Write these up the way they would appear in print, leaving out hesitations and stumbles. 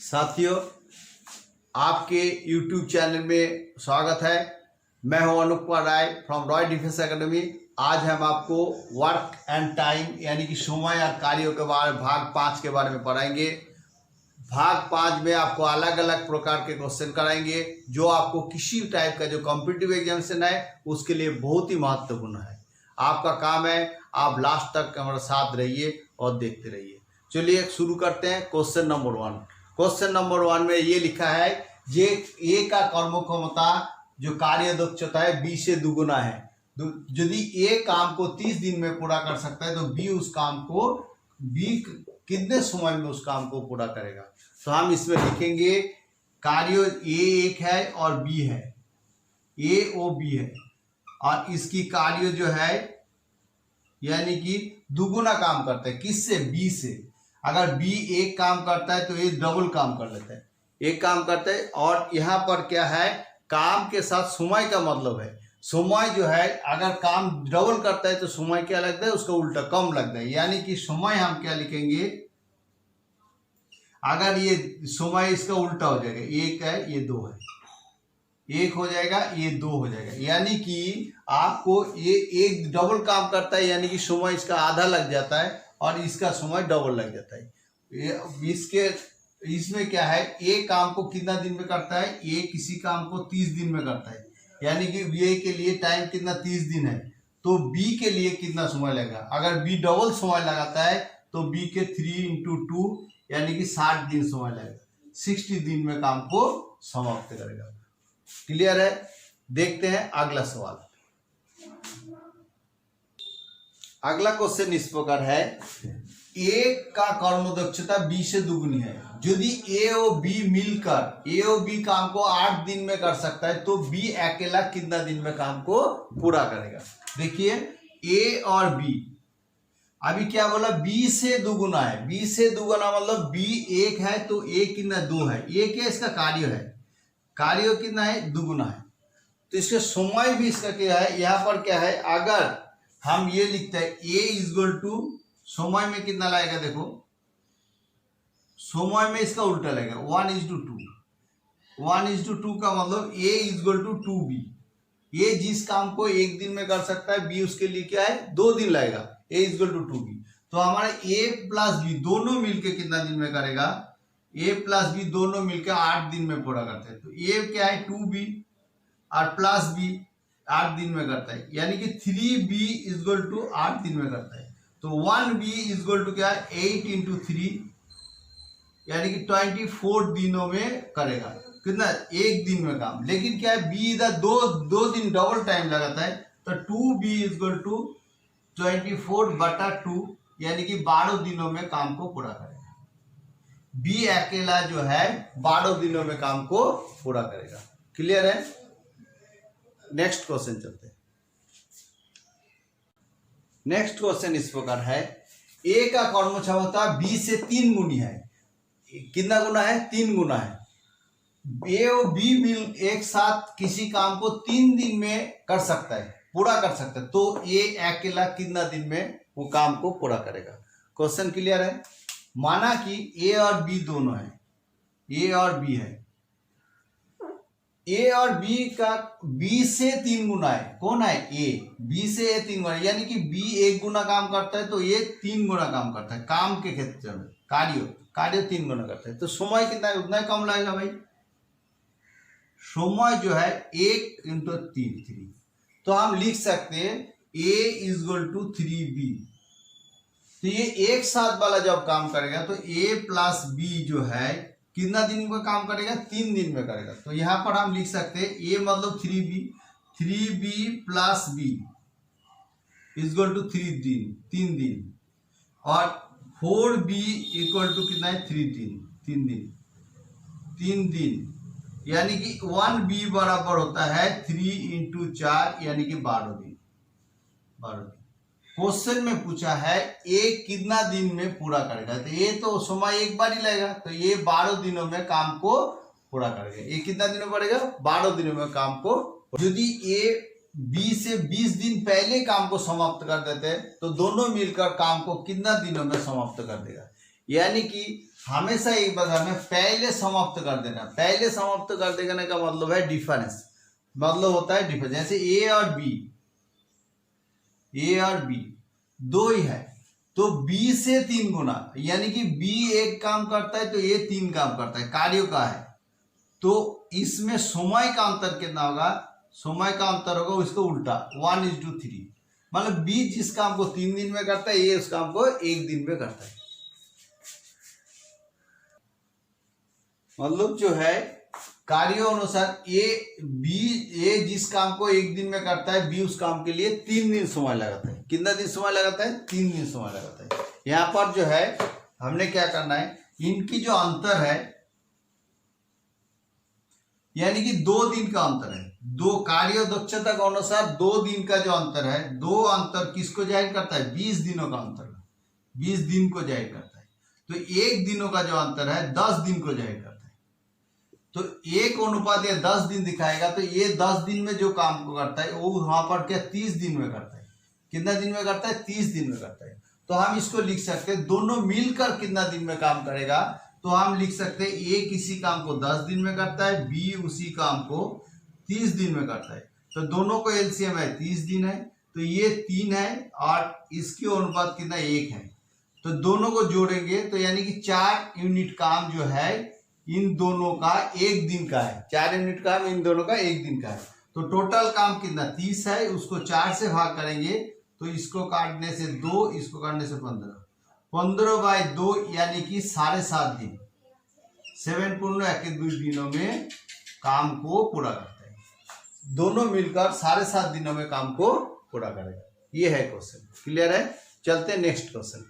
साथियों, आपके YouTube channel में स्वागत है। मैं हूं Anoop Kumar Rai from Roy defence academy. आज हम आपको वर्क एंड टाइम यानी कि समय और कार्यों के बारे में भाग 5 के बारे में पढ़ाएंगे। भाग 5 में आपको अलग अलग प्रकार के क्वेश्चन कराएंगे जो आपको किसी टाइप का जो कॉम्पिटिटिव एग्जामिनेशन है उसके लिए बहुत ही महत्वपूर्ण है। आपका काम है आप लास्ट तक हमारे साथ रहिए और देखते रहिए। चलिए शुरू करते हैं। Question number 1। क्वेश्चन नंबर 1 में ये लिखा है जे ए का कर्मक्षमता जो कार्य दक्षता है बी से दुगुना है। यदि ए काम को 30 दिन में पूरा कर सकता है तो बी कितने समय में उस काम को पूरा करेगा। तो हम इसमें लिखेंगे कार्य ए एक है और बी है, ए ओ बी है और इसकी कार्य जो है यानी कि दुगुना काम करता है। किससे? बी से। अगर बी एक काम करता है तो ये डबल काम कर लेता है, एक काम करता है। और यहाँ पर क्या है, काम के साथ समय का मतलब है। समय जो है अगर काम डबल करता है तो समय क्या लगता है, उसका उल्टा कम लगता है। यानी कि समय हम क्या लिखेंगे, अगर ये समय इसका उल्टा हो जाएगा, एक है ये दो है, एक हो जाएगा ये दो हो जाएगा। यानी कि आपको ये एक डबल काम करता है यानी कि समय इसका आधा लग जाता है और इसका समय डबल लग जाता है। इसमें क्या है, ए काम को कितना दिन में करता है, ए किसी काम को 30 दिन में करता है। यानी कि ए के लिए टाइम कितना 30 दिन है, तो बी के लिए कितना समय लगेगा। अगर बी डबल समय लगाता है तो बी के 3 × 2 यानी कि 60 दिन समय लगेगा। 60 दिन में काम को समाप्त करेगा। क्लियर है? देखते हैं अगला सवाल। अगला क्वेश्चन इस प्रकार है, ए का कर्म दक्षता बी से दुगुनी है। यदि ए और बी मिलकर ए और बी काम को 8 दिन में कर सकता है तो बी अकेला कितना दिन में काम को पूरा करेगा। देखिए ए और बी, अभी क्या बोला, बी से दुगुना है। बी से दुगुना मतलब बी एक है तो ए कितना 2 है। ए क्या इसका कार्य है, कार्य कितना है, दुगुना है। तो इसके समय भी इसका क्या है, यहाँ पर क्या है, अगर हम ये लिखते हैं ए इक्वल टू समय में कितना लगेगा, देखो समय में इसका उल्टा लगेगा 1:2। 1:2 का मतलब ए इक्वल टू 2b। ए जिस काम को एक दिन में कर सकता है बी उसके लिए क्या है 2 दिन लगेगा, ए इक्वल टू 2b। तो हमारे ए प्लस बी दोनों मिलके कितना दिन में करेगा, ए प्लस बी दोनों मिलकर 8 दिन में पूरा करते हैं। तो ए क्या है 2b और प्लस बी 8 दिन में करता है। यानी कि 3b इक्वल टू 8 दिन में करता है। तो 1b इक्वल टू क्या है 8 × 3 यानी कि 24 दिनों में करेगा। कितना, एक दिन में काम। लेकिन क्या है, बी इधर दो दिन डबल टाइम लगाता है। तो 2b इक्वल टू 24/2 यानी कि 12 दिनों में काम को पूरा करेगा। बी अकेला जो है 12 दिनों में काम को पूरा करेगा। क्लियर है? नेक्स्ट क्वेश्चन चलते हैं। नेक्स्ट क्वेश्चन इस प्रकार है, ए का कर्म क्षमता बी से 3 गुनी है। कितना गुना है, 3 गुना है। ए और बी मिल एक साथ किसी काम को 3 दिन में कर सकता है, पूरा कर सकता है। तो ए अकेला कितना दिन में वो काम को पूरा करेगा। क्वेश्चन क्लियर है? माना कि ए और बी दोनों है, ए और बी है। ए और बी का बी से 3 गुना है। कौन है, ए। बी से ए 3 गुना, यानी कि बी 1 गुना काम करता है तो ये 3 गुना काम करता है। काम के क्षेत्र में कार्य 3 गुना करता है। तो समय कितना है, उतना ही कम लगेगा भाई। समय जो है 1 × 3। तो हम लिख सकते हैं ए इक्वल टू 3b। तो ये एक साथ वाला जब काम करेगा तो ए प्लस बी जो है कितना दिन में काम करेगा, 3 दिन में करेगा। तो यहाँ पर हम लिख सकते हैं ए मतलब 3b plus B equal to 3 दिन और 4b इक्वल टू कितना है 3 दिन। यानी कि 1b बराबर होता है 3 × 4 यानी कि 12 दिन। क्वेश्चन में पूछा है ए कितना दिन में पूरा करेगा। तो ये तो समय एक बार ही लगेगा, तो ये 12 दिनों में काम को पूरा करेगा। ये कितना दिनों में पड़ेगा, 12 दिनों में काम को। यदि ए बी से 20 दिन पहले काम को समाप्त कर देते हैं तो दोनों मिलकर काम को कितना दिनों में समाप्त कर देगा। यानी कि हमेशा एक बात हमें पहले समाप्त कर देना। पहले समाप्त कर देने का मतलब है डिफरेंस, मतलब होता है डिफरेंस। जैसे ए और बी दो ही है, तो बी से 3 गुना, यानी कि बी एक काम करता है तो ए 3 काम करता है, कार्यों का है। तो इसमें समय का अंतर कितना होगा? समय का अंतर होगा उसको उल्टा 1:3। मतलब बी जिस काम को 3 दिन में करता है, ए उस काम को 1 दिन में करता है। मतलब जो है कार्यों अनुसार ए जिस काम को 1 दिन में करता है, बी उस काम के लिए 3 दिन समय लगाता है। कितना दिन समय लगाता है? 3 दिन समय लगाता है। यहाँ पर जो है हमने क्या करना है, इनकी जो अंतर है यानी कि 2 दिन का अंतर है। दो कार्य दक्षता के अनुसार 2 दिन का जो अंतर है, दो अंतर किसको जाहिर करता है? 20 दिनों का अंतर, 20 दिन को जाहिर करता है। तो 1 दिनों का जो अंतर है 10 दिन को जाहिर करता है। तो 1 अनुपात ये 10 दिन दिखाएगा, तो ये 10 दिन में जो काम को करता है वो वहां पर क्या 30 दिन में करता है। कितना दिन में करता है? 30 दिन में करता है। तो हम इसको लिख सकते हैं दोनों मिलकर कितना दिन में काम करेगा, तो हम लिख सकते हैं ए किसी काम को 10 दिन में करता है, बी उसी काम को 30 दिन में करता है। तो दोनों को एलसीएम है 30 दिन है, तो ये 3 है और इसकी अनुपात कितना 1 है। तो दोनों को जोड़ेंगे तो यानी कि 4 यूनिट काम जो है इन दोनों का 1 दिन का है। 4 यूनिट काम इन दोनों का 1 दिन का है। तो टोटल काम कितना 30 है, उसको 4 से भाग करेंगे तो इसको काटने से 2, इसको काटने से 15, 15/2 यानी कि 7.5 दिन, 7 पूर्ण 21 दिनों में काम को पूरा करता है। दोनों मिलकर 7.5 दिनों में काम को पूरा करेगा। ये है क्वेश्चन। क्लियर है? चलते हैं नेक्स्ट क्वेश्चन।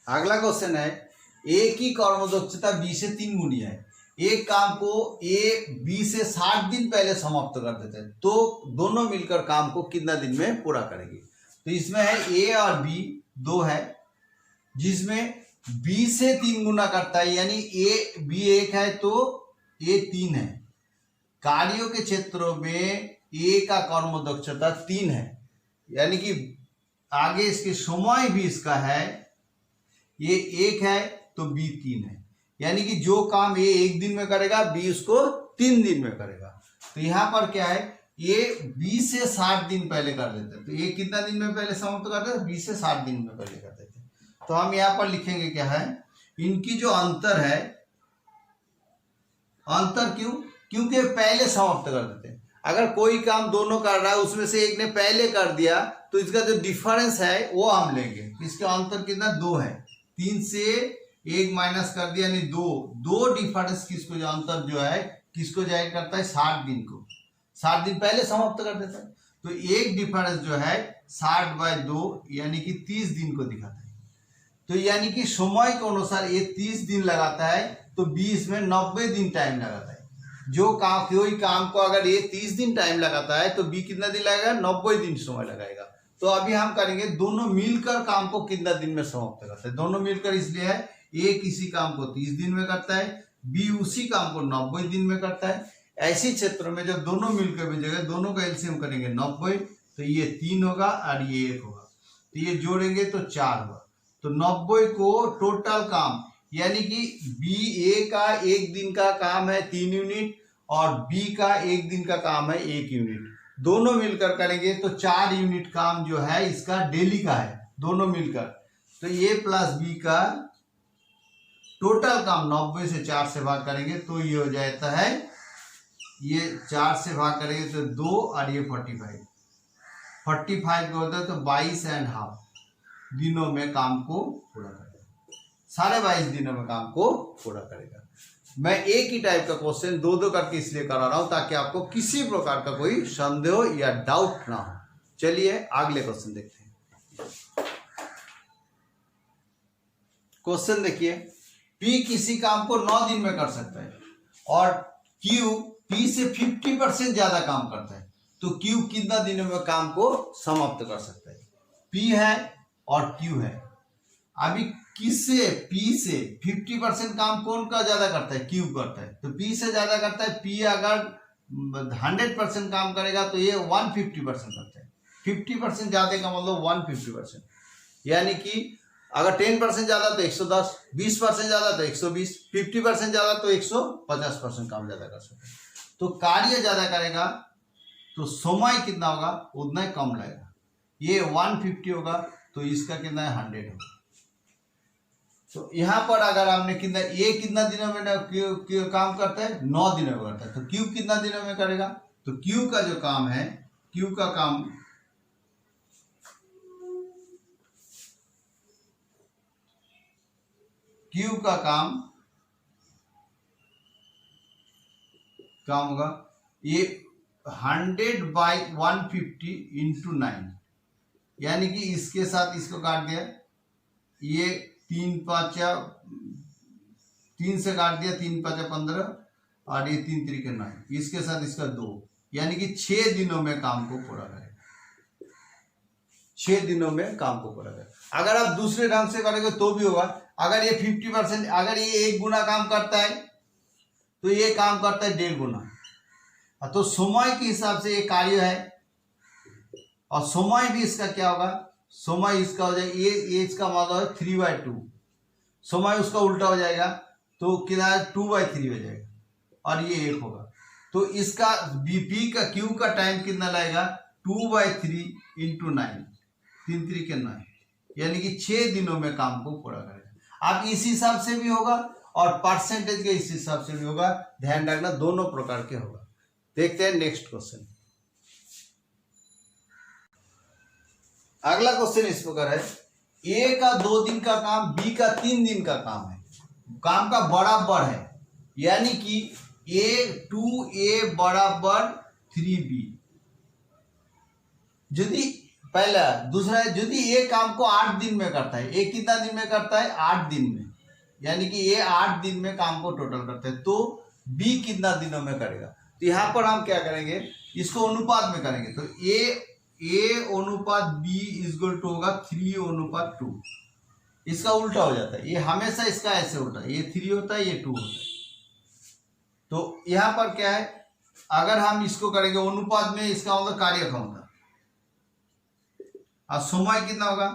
अगला क्वेश्चन है ए की कर्मदक्षता बी से 3 गुनी है। एक काम को ए बी से 60 दिन पहले समाप्त कर देते हैं, तो दोनों मिलकर काम को कितना दिन में पूरा करेंगे? तो इसमें है ए और बी 2 है, जिसमें बी से 3 गुना करता है, यानी ए बी 1 है तो ए 3 है। कार्यों के क्षेत्रों में ए का कर्मदक्षता 3 है, यानी कि आगे इसके समय भी इसका है, ये 1 है तो बी 3 है। यानी कि जो काम ये 1 दिन में करेगा बी उसको 3 दिन में करेगा। तो यहाँ पर क्या है, ये 20 से 60 दिन पहले कर देते हैं। तो ये कितना दिन में पहले समाप्त करते हैं? 20 से 60 दिन में पहले कर देते हैं। तो हम यहाँ पर लिखेंगे क्या है, इनकी जो अंतर है, अंतर क्यों? क्योंकि पहले समाप्त कर देते हैं। अगर कोई काम दोनों कर रहा है, उसमें से एक ने पहले कर दिया, तो इसका जो डिफरेंस है वो हम लेंगे। इसका अंतर कितना 2 है, 3 से 1 माइनस कर दिया, यानी 2 डिफरेंस किसको जो अंतर जो है किसको जाहिर करता है? 60 दिन को। 60 दिन पहले समाप्त कर देता है। तो एक डिफरेंस जो है 60/2 यानी कि 30 दिन को दिखाता है। तो यानी कि समय के अनुसार ये 30 दिन लगाता है, तो 20 में 90 दिन टाइम लगाता है। जो काम कोई काम को अगर ये 30 दिन टाइम लगाता है तो बी कितना दिन लगेगा? 90 दिन समय लगाएगा। तो अभी हम करेंगे दोनों मिलकर काम को कितना दिन में समाप्त करते हैं। दोनों मिलकर इसलिए है ए किसी काम को 30 दिन में करता है, बी उसी काम को 90 दिन में करता है। ऐसी क्षेत्रों में जब दोनों मिलकर भेजेंगे, दोनों का एलसीएम करेंगे 90, तो ये 3 होगा और ये 1 होगा, तो ये जोड़ेंगे तो 4 होगा। तो 90 को टोटल काम, यानी कि बी ए का 1 दिन का काम है 3 यूनिट और बी का 1 दिन का काम है 1 यूनिट, दोनों मिलकर करेंगे तो 4 यूनिट काम जो है इसका डेली का है, दोनों मिलकर। तो ए प्लस बी का टोटल काम 90 से 4 से भाग करेंगे तो ये हो जाता है, ये 4 से भाग करेंगे तो 2 और ये 45 का होता है, तो 22.5 दिनों में काम को पूरा करेगा। साढ़े 22 दिनों में काम को पूरा करेगा। मैं एक ही टाइप का क्वेश्चन दो करके इसलिए करा रहा हूं ताकि आपको किसी प्रकार का कोई संदेह या डाउट ना हो। चलिए अगले क्वेश्चन देखते हैं। क्वेश्चन देखिए, पी किसी काम को 9 दिन में कर सकता है और क्यू पी से 50% ज्यादा काम करता है, तो क्यू कितना दिनों में काम को समाप्त कर सकता है? पी है और क्यू है। अभी किससे? पी से 50% काम कौन का ज्यादा करता है? क्यू करता है। तो पी से ज्यादा करता है। पी अगर 100% काम करेगा तो ये 150% करता है। 50% ज्यादा का मतलब 150%, यानी कि अगर 10% ज़्यादा तो 110, 20% ज़्यादा तो 120, 50% ज़्यादा तो 150% काम ज़्यादा कर सकते हैं। तो कार्य ज़्यादा करेगा तो समय कितना होगा उतना ही कम लगेगा। ये 150 होगा तो इसका कितना है 100 होगा। तो यहाँ पर अगर आपने कितना ये कितना दिनों में काम करता है 9 दिनों में करता है। तो क्यू कितना दिनों में करेगा, तो क्यू का जो काम है, क्यू का काम काम होगा ये 100/150 × 9, यानी कि इसके साथ इसको काट दिया, ये 3 से काट दिया, 3 × 5 = 15 और ये 3 × 3 = 9, इसके साथ इसका 2, यानी कि 6 दिनों में काम को पूरा करेगा। 6 दिनों में काम को पूरा करेगा। अगर आप दूसरे ढंग से करेंगे तो भी होगा। अगर ये 50%, अगर ये 1 गुना काम करता है तो ये काम करता है 1.5 गुना। तो समय के हिसाब से ये कार्य है, और समय भी इसका क्या होगा, समय इसका हो जाएगा, ये इसका मतलब है 3/2, समय उसका उल्टा हो जाएगा तो कितना 2/3 हो जाएगा, और ये 1 होगा। तो इसका बीपी का क्यू का टाइम कितना लगेगा 2/3 × 9, 3 × 3 = 9, यानी कि 6 दिनों में काम को पूरा करेगा। आप इस हिसाब से भी होगा और परसेंटेज के इस हिसाब से भी होगा, ध्यान रखना दोनों प्रकार के होगा। देखते हैं नेक्स्ट क्वेश्चन। अगला क्वेश्चन इस प्रकार है, ए का 2 दिन का काम बी का 3 दिन का काम है, काम का बराबर है, यानी कि A2A = 3B। यदि पहला दूसरा है, यदि ये काम को 8 दिन में करता है, ये कितना दिन में करता है 8 दिन में, यानी कि ये 8 दिन में काम को टोटल करता है, तो बी कितना दिनों में करेगा। तो यहाँ पर हम क्या करेंगे, इसको अनुपात में करेंगे। तो A/B = होगा 3/2। इसका उल्टा हो जाता है, ये हमेशा इसका ऐसे उल्टा, ये 3 होता है, ये 2 होता है। तो यहाँ पर क्या है, अगर हम इसको करेंगे अनुपात में, इसका मतलब कार्य क्षमता, और समय कितना होगा,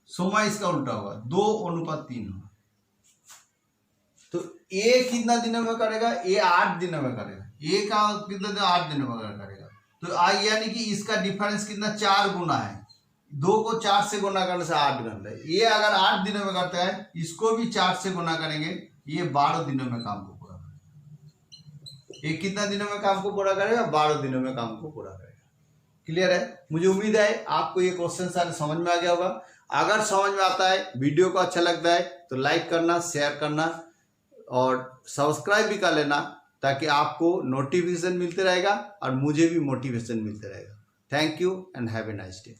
समय इसका उल्टा होगा 2/3 होगा। तो ए कितना दिनों में करेगा, ये 8 दिनों में करेगा। ए का कितना दिन 8 दिनों में करेगा, तो यानी कि इसका डिफरेंस कितना 4 गुना है। 2 को 4 से गुना करने से 8 घंटे। ये अगर 8 दिनों में करता है, इसको भी 4 से गुना करेंगे, ये 12 दिनों में काम को पूरा करेगा। ये कितना दिनों में काम को पूरा करेगा, 12 दिनों में काम को पूरा करेगा। क्लियर है। मुझे उम्मीद है आपको ये क्वेश्चन सारे समझ में आ गया होगा। अगर समझ में आता है, वीडियो को अच्छा लगता है तो लाइक करना, शेयर करना और सब्सक्राइब भी कर लेना, ताकि आपको नोटिफिकेशन मिलते रहेगा और मुझे भी मोटिवेशन मिलते रहेगा। Thank you and have a nice day.